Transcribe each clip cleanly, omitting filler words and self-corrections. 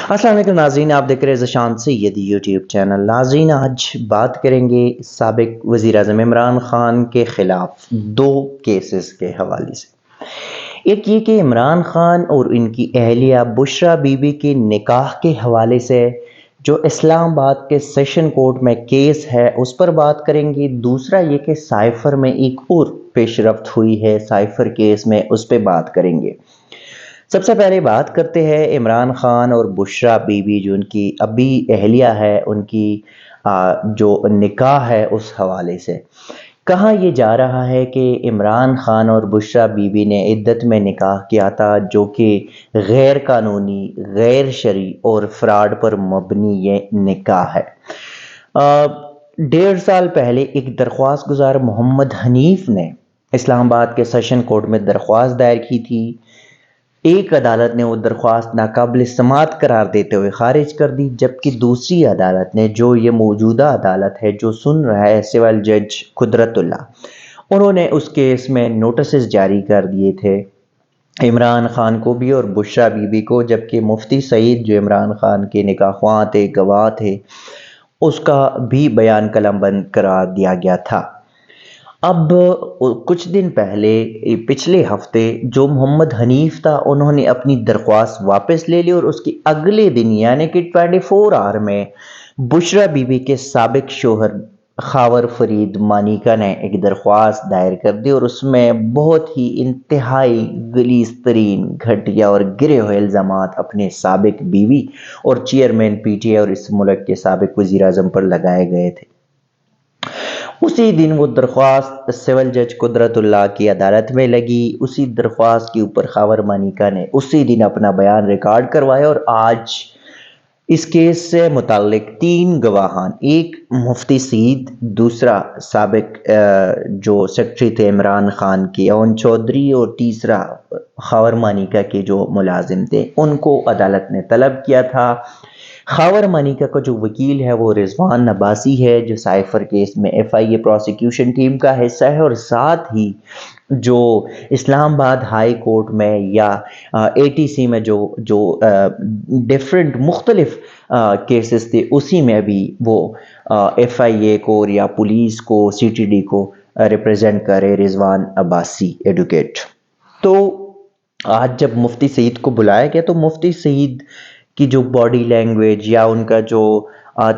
السلام علیکم ناظرین، آپ دیکھ رہے ہیں ذیشان سید یوٹیوب چینل۔ ناظرین، آج بات کریں گے سابق وزیر اعظم عمران خان کے خلاف دو کیسز کے حوالے سے۔ ایک یہ کہ عمران خان اور ان کی اہلیہ بشریٰ بی بی کے نکاح کے حوالے سے جو اسلام آباد کے سیشن کورٹ میں کیس ہے اس پر بات کریں گے۔ دوسرا یہ کہ سائفر میں ایک اور پیش رفت ہوئی ہے سائفر کیس میں، اس پہ بات کریں گے۔ سب سے پہلے بات کرتے ہیں عمران خان اور بشریٰ بی بی جو ان کی ابھی اہلیہ ہے، ان کی جو نکاح ہے اس حوالے سے۔ کہاں یہ جا رہا ہے کہ عمران خان اور بشریٰ بی بی نے عدت میں نکاح کیا تھا جو کہ غیر قانونی، غیر شرعی اور فراڈ پر مبنی یہ نکاح ہے۔ 1.5 سال پہلے ایک درخواست گزار محمد حنیف نے اسلام آباد کے سیشن کورٹ میں درخواست دائر کی تھی۔ ایک عدالت نے وہ درخواست ناقابل سماعت قرار دیتے ہوئے خارج کر دی، جبکہ دوسری عدالت نے، جو یہ موجودہ عدالت ہے جو سن رہا ہے، سول جج قدرت اللہ، انہوں نے اس کیس میں نوٹسز جاری کر دیے تھے عمران خان کو بھی اور بشریٰ بی بی کو، جبکہ مفتی سعید جو عمران خان کے نکاح خواں تھے، گواہ تھے، اس کا بھی بیان قلم بند قرار دیا گیا تھا۔ اب کچھ دن پہلے، پچھلے ہفتے، جو محمد حنیف تھا انہوں نے اپنی درخواست واپس لے لی اور اس کے اگلے دن یعنی کہ 24 آور میں بشریٰ بی بی کے سابق شوہر خاور فرید مانیکا نے ایک درخواست دائر کر دی اور اس میں بہت ہی انتہائی غلیظ ترین، گھٹیا اور گرے ہوئے الزامات اپنے سابق بیوی اور چیئرمین پی ٹی آئی اور اس ملک کے سابق وزیر اعظم پر لگائے گئے تھے۔ اسی دن وہ درخواست سول جج قدرت اللہ کی عدالت میں لگی۔ اسی درخواست کے اوپر خاور مانیکا نے اسی دن اپنا بیان ریکارڈ کروایا اور آج اس کیس سے متعلق 3 گواہان، ایک مفتی سعید، دوسرا سابق جو سیکرٹری تھے عمران خان کے اون چودھری، اور تیسرا خاور مانیکا کے جو ملازم تھے، ان کو عدالت نے طلب کیا تھا۔ خاور مانیکا کا جو وکیل ہے وہ رضوان عباسی ہے، جو سائفر کیس میں ایف آئی اے پروسیکیوشن ٹیم کا حصہ ہے، اور ساتھ ہی جو اسلام آباد ہائی کورٹ میں یا اے ٹی سی میں جو ڈیفرنٹ مختلف کیسز تھے، اسی میں بھی وہ ایف آئی اے کو یا پولیس کو، سی ٹی ڈی کو ریپریزنٹ کرے، رضوان عباسی ایڈوکیٹ۔ تو آج جب مفتی سعید کو بلایا گیا تو مفتی سعید کی جو باڈی لینگویج یا ان کا جو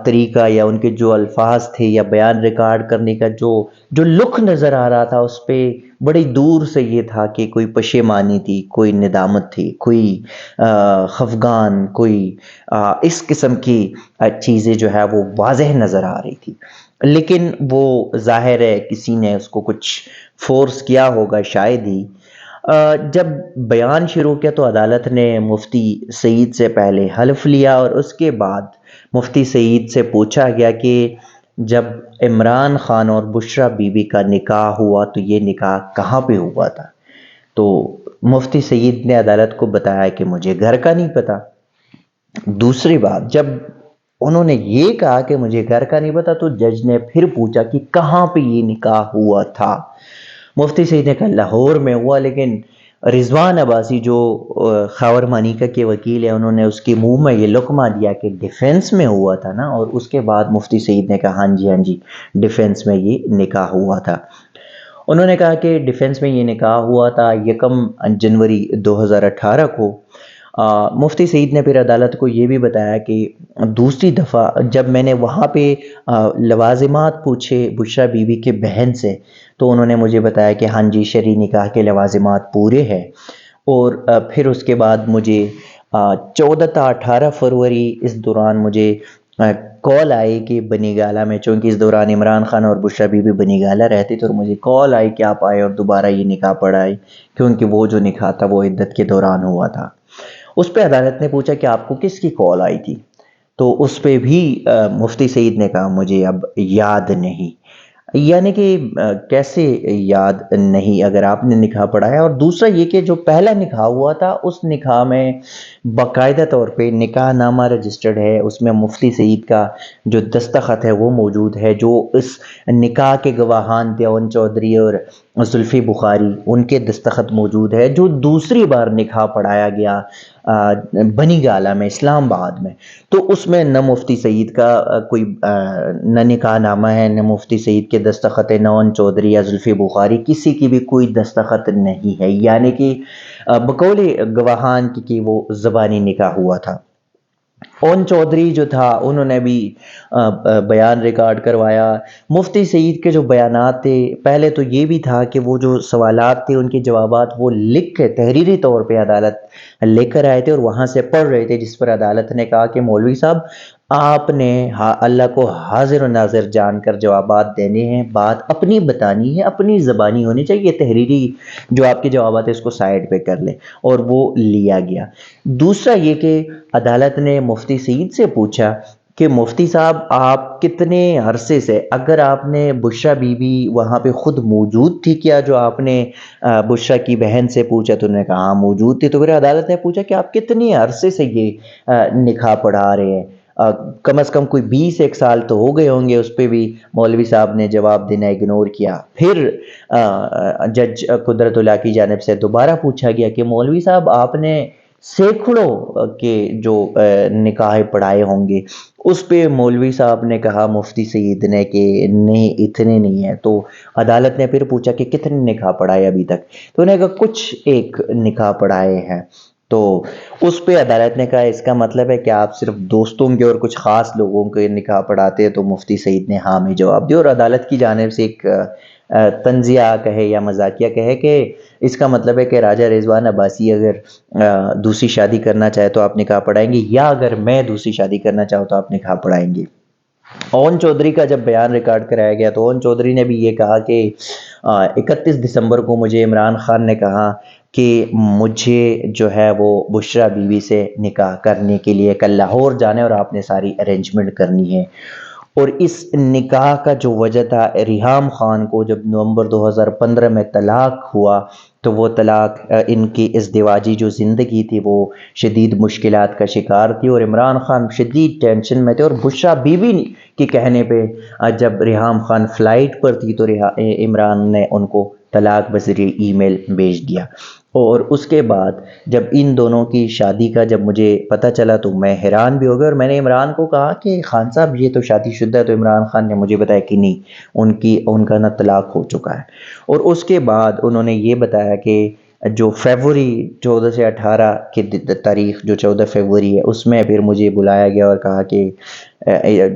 طریقہ یا ان کے جو الفاظ تھے یا بیان ریکارڈ کرنے کا جو لک نظر آ رہا تھا، اس پہ بڑی دور سے یہ تھا کہ کوئی پشیمانی تھی، کوئی ندامت تھی، کوئی خفگان، کوئی اس قسم کی چیزیں جو ہے وہ واضح نظر آ رہی تھی۔ لیکن وہ ظاہر ہے کسی نے اس کو کچھ فورس کیا ہوگا شاید ہی۔ جب بیان شروع کیا تو عدالت نے مفتی سعید سے پہلے حلف لیا اور اس کے بعد مفتی سعید سے پوچھا گیا کہ جب عمران خان اور بشریٰ بی بی کا نکاح ہوا تو یہ نکاح کہاں پہ ہوا تھا؟ تو مفتی سعید نے عدالت کو بتایا کہ مجھے گھر کا نہیں پتا۔ دوسری بات، جب انہوں نے یہ کہا کہ مجھے گھر کا نہیں پتا تو جج نے پھر پوچھا کہ کہاں پہ یہ نکاح ہوا تھا؟ مفتی سعید نے کہا لاہور میں ہوا، لیکن رضوان عباسی جو خاور مانیکا کے وکیل ہیں، انہوں نے اس کے منہ میں یہ لقمہ دیا کہ ڈیفینس میں ہوا تھا نا، اور اس کے بعد مفتی سعید نے کہا ہاں جی ڈیفینس میں یہ نکاح ہوا تھا۔ انہوں نے کہا کہ ڈیفینس میں یہ نکاح ہوا تھا 1 جنوری 2018 کو۔ مفتی سعید نے پھر عدالت کو یہ بھی بتایا کہ دوسری دفعہ جب میں نے وہاں پہ لوازمات پوچھے بشریٰ بی بی کے بہن سے تو انہوں نے مجھے بتایا کہ ہاں جی شرعی نکاح کے لوازمات پورے ہیں، اور پھر اس کے بعد مجھے 14 تا 18 فروری اس دوران مجھے کال آئی کہ بنی گالہ میں، چونکہ اس دوران عمران خان اور بشریٰ بی بی بنی گالہ رہتی تو مجھے کال آئی کہ آپ آئے اور دوبارہ یہ نکاح پڑھائے، کیونکہ وہ جو نکاح تھا وہ عدت کے دوران ہوا تھا۔ اس پہ عدالت نے پوچھا کہ آپ کو کس کی کال آئی تھی؟ تو اس پہ بھی مفتی سعید نے کہا مجھے اب یاد نہیں۔ یعنی کہ کیسے یاد نہیں اگر آپ نے نکاح پڑھایا؟ اور دوسرا یہ کہ جو پہلا نکاح ہوا تھا اس نکاح میں باقاعدہ طور پہ نکاح نامہ رجسٹرڈ ہے، اس میں مفتی سعید کا جو دستخط ہے وہ موجود ہے، جو اس نکاح کے گواہان تھے اون چودھری اور زلفی بخاری، ان کے دستخط موجود ہے، جو دوسری بار نکاح پڑھایا گیا بنی گالہ میں، اسلام آباد میں، تو اس میں نہ مفتی سعید کا کوئی نہ نکاح نامہ ہے، نہ مفتی سعید کے دستخط ہے، نہ ان چودھری یا زلفی بخاری کسی کی بھی کوئی دستخط نہیں ہے، یعنی کہ بقول گواہان کی وہ زبانی نکاح ہوا تھا۔ اون چودھری جو تھا انہوں نے بھی بیان ریکارڈ کروایا۔ مفتی سعید کے جو بیانات تھے، پہلے تو یہ بھی تھا کہ وہ جو سوالات تھے ان کے جوابات وہ لکھ کے تحریری طور پہ عدالت لے کر آئے تھے اور وہاں سے پڑھ رہے تھے، جس پر عدالت نے کہا کہ مولوی صاحب آپ نے اللہ کو حاضر و ناظر جان کر جوابات دینے ہیں، بات اپنی بتانی ہے، اپنی زبانی ہونی چاہیے، تحریری جو آپ کے جوابات ہیں اس کو سائڈ پہ کر لیں، اور وہ لیا گیا۔ دوسرا یہ کہ عدالت نے مفتی سعید سے پوچھا کہ مفتی صاحب آپ کتنے عرصے سے، اگر آپ نے بشرا بی بی وہاں پہ خود موجود تھی کیا، جو آپ نے بشرا کی بہن سے پوچھا تو انہوں نے کہا ہاں موجود تھی، تو پھر عدالت نے پوچھا کہ آپ کتنے عرصے سے یہ نکاح پڑھا رہے ہیں؟ کم از کم کوئی 21 سال تو ہو گئے ہوں گے۔ اس پہ بھی مولوی صاحب نے جواب دینا اگنور کیا۔ پھر جج قدرت اللہ کی جانب سے دوبارہ پوچھا گیا کہ مولوی صاحب آپ نے سینکڑوں کے جو نکاح پڑھائے ہوں گے، اس پہ مولوی صاحب نے کہا مفتی سعید نے کہ نہیں اتنے نہیں ہیں۔ تو عدالت نے پھر پوچھا کہ کتنے نکاح پڑھائے ابھی تک، تو انہوں نے کہا کچھ ایک نکاح پڑھائے ہیں۔ تو اس پہ عدالت نے کہا اس کا مطلب ہے کہ آپ صرف دوستوں کے اور کچھ خاص لوگوں کے نکاح پڑھاتے ہیں، تو مفتی سعید نے ہاں میں جواب دیا، اور عدالت کی جانب سے ایک تنزیہ کہے یا مذاکیہ کہے کہ اس کا مطلب ہے کہ راجہ رضوان عباسی اگر دوسری شادی کرنا چاہے تو آپ نکاح پڑھائیں گے، یا اگر میں دوسری شادی کرنا چاہوں تو آپ نکاح پڑھائیں گے۔ اون چودھری کا جب بیان ریکارڈ کرایا گیا تو اون چودھری نے بھی یہ کہا کہ 31 دسمبر کو مجھے عمران خان نے کہا کہ مجھے جو ہے وہ بشرا بیوی سے نکاح کرنے کے لیے کل لاہور جانا ہے اور آپ نے ساری ارینجمنٹ کرنی ہے۔ اور اس نکاح کا جو وجہ تھا، ریحام خان کو جب نومبر 2015 میں طلاق ہوا تو وہ طلاق ان کی ازدواجی جو زندگی تھی وہ شدید مشکلات کا شکار تھی، اور عمران خان شدید ٹینشن میں تھے، اور بشرا بیوی کے کہنے پہ جب ریحام خان فلائٹ پر تھی تو عمران نے ان کو طلاق بذریعہ ای میل بھیج دیا۔ اور اس کے بعد جب ان دونوں کی شادی کا جب مجھے پتہ چلا تو میں حیران بھی ہو گیا، اور میں نے عمران کو کہا کہ خان صاحب یہ تو شادی شدہ ہے، تو عمران خان نے مجھے بتایا کہ نہیں، ان کا نہ طلاق ہو چکا ہے۔ اور اس کے بعد انہوں نے یہ بتایا کہ جو فیبروری 14 سے 18 کی تاریخ جو 14 فیبروری ہے اس میں پھر مجھے بلایا گیا اور کہا کہ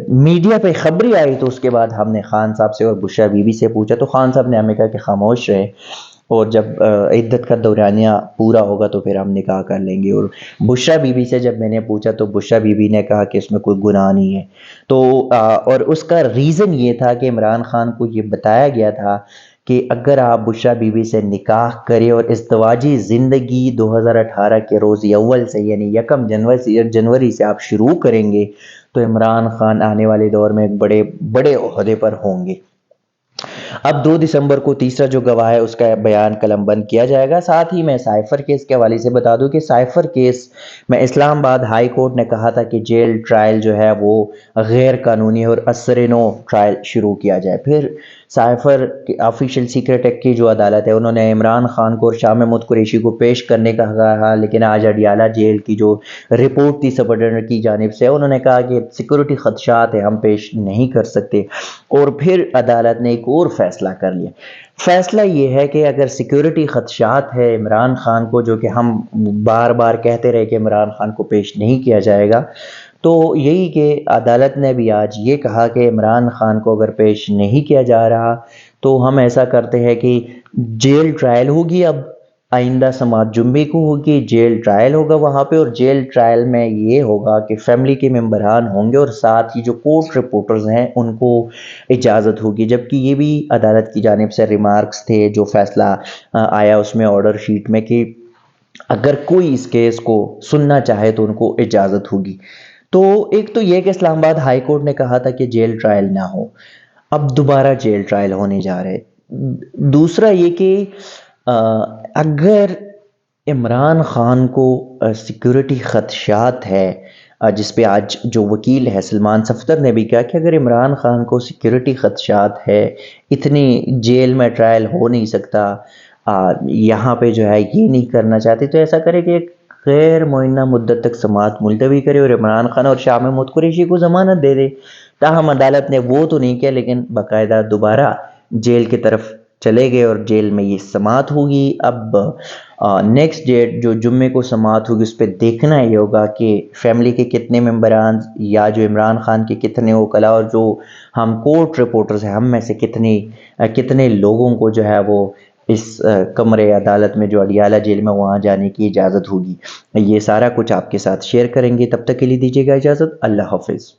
میڈیا پہ خبری آئی، تو اس کے بعد ہم نے خان صاحب سے اور بشرا بیوی سے پوچھا تو خان صاحب نے ہمیں کہا کہ خاموش رہے، اور جب عدت کا دورانیہ پورا ہوگا تو پھر ہم نکاح کر لیں گے۔ اور بشرا بیوی سے جب میں نے پوچھا تو بشرا بیوی نے کہا کہ اس میں کوئی گناہ نہیں ہے، تو اور اس کا ریزن یہ تھا کہ عمران خان کو یہ بتایا گیا تھا کہ اگر آپ بشرا بیوی سے نکاح کریں اور ازدواجی زندگی 2018 کے روز اول سے یعنی 1 جنوری سے آپ شروع کریں گے تو عمران خان آنے والے دور میں ایک بڑے عہدے پر ہوں گے۔ اب 2 دسمبر کو تیسرا جو گواہ ہے اس کا بیان قلم بند کیا جائے گا۔ ساتھ ہی میں سائفر کیس کے حوالے سے بتا دوں کہ سائفر کیس میں اسلام آباد ہائی کورٹ نے کہا تھا کہ جیل ٹرائل جو ہے وہ غیر قانونی ہے اور اثر نو ٹرائل شروع کیا جائے۔ پھر سائفر آفیشیل سیکرٹ ایکٹ کی جو عدالت ہے انہوں نے عمران خان کو اور شاہ محمود قریشی کو پیش کرنے کا کہا، لیکن آج اڈیالہ جیل کی جو رپورٹ تھی سپرڈنٹ کی جانب سے انہوں نے کہا کہ سیکورٹی خدشات ہیں، ہم پیش نہیں کر سکتے۔ اور پھر عدالت نے ایک اور فیصلہ کر لیا۔ فیصلہ یہ ہے کہ اگر سیکورٹی خدشات ہے عمران خان کو، جو کہ ہم بار بار کہتے رہے کہ عمران خان کو پیش نہیں کیا جائے گا، تو یہی کہ عدالت نے بھی آج یہ کہا کہ عمران خان کو اگر پیش نہیں کیا جا رہا تو ہم ایسا کرتے ہیں کہ جیل ٹرائل ہوگی، اب آئندہ سماعت جمعے کو ہوگی، جیل ٹرائل ہوگا وہاں پہ، اور جیل ٹرائل میں یہ ہوگا کہ فیملی کے ممبران ہوں گے اور ساتھ ہی جو کورٹ رپورٹرز ہیں ان کو اجازت ہوگی۔ جبکہ یہ بھی عدالت کی جانب سے ریمارکس تھے، جو فیصلہ آیا اس میں آرڈر شیٹ میں کہ اگر کوئی اس کیس کو سننا چاہے تو ان کو اجازت ہوگی۔ تو ایک تو یہ کہ اسلام آباد ہائی کورٹ نے کہا تھا کہ جیل ٹرائل نہ ہو، اب دوبارہ جیل ٹرائل ہونے جا رہے۔ دوسرا یہ کہ اگر عمران خان کو سیکورٹی خدشات ہے، جس پہ آج جو وکیل ہے سلمان صفدر نے بھی کہا کہ اگر عمران خان کو سیکیورٹی خدشات ہے، اتنی جیل میں ٹرائل ہو نہیں سکتا، یہاں پہ جو ہے یہ نہیں کرنا چاہتے تو ایسا کرے کہ ایک غیر معینہ مدت تک سماعت ملتوی کرے اور عمران خان اور شاہ محمود قریشی کو ضمانت دے دے۔ تاہم عدالت نے وہ تو نہیں کیا، لیکن باقاعدہ دوبارہ جیل کی طرف چلے گئے اور جیل میں یہ سماعت ہوگی۔ اب نیکسٹ ڈیٹ جو جمعے کو سماعت ہوگی اس پہ دیکھنا یہ ہوگا کہ فیملی کے کتنے ممبران یا جو عمران خان کے کتنے وکلاء اور جو ہم کورٹ رپورٹرز ہیں ہم میں سے کتنے لوگوں کو جو ہے وہ اس کمرے عدالت میں جو اڈیالہ جیل میں وہاں جانے کی اجازت ہوگی۔ یہ سارا کچھ آپ کے ساتھ شیئر کریں گے، تب تک کے لیے دیجیے گا اجازت۔ اللہ حافظ۔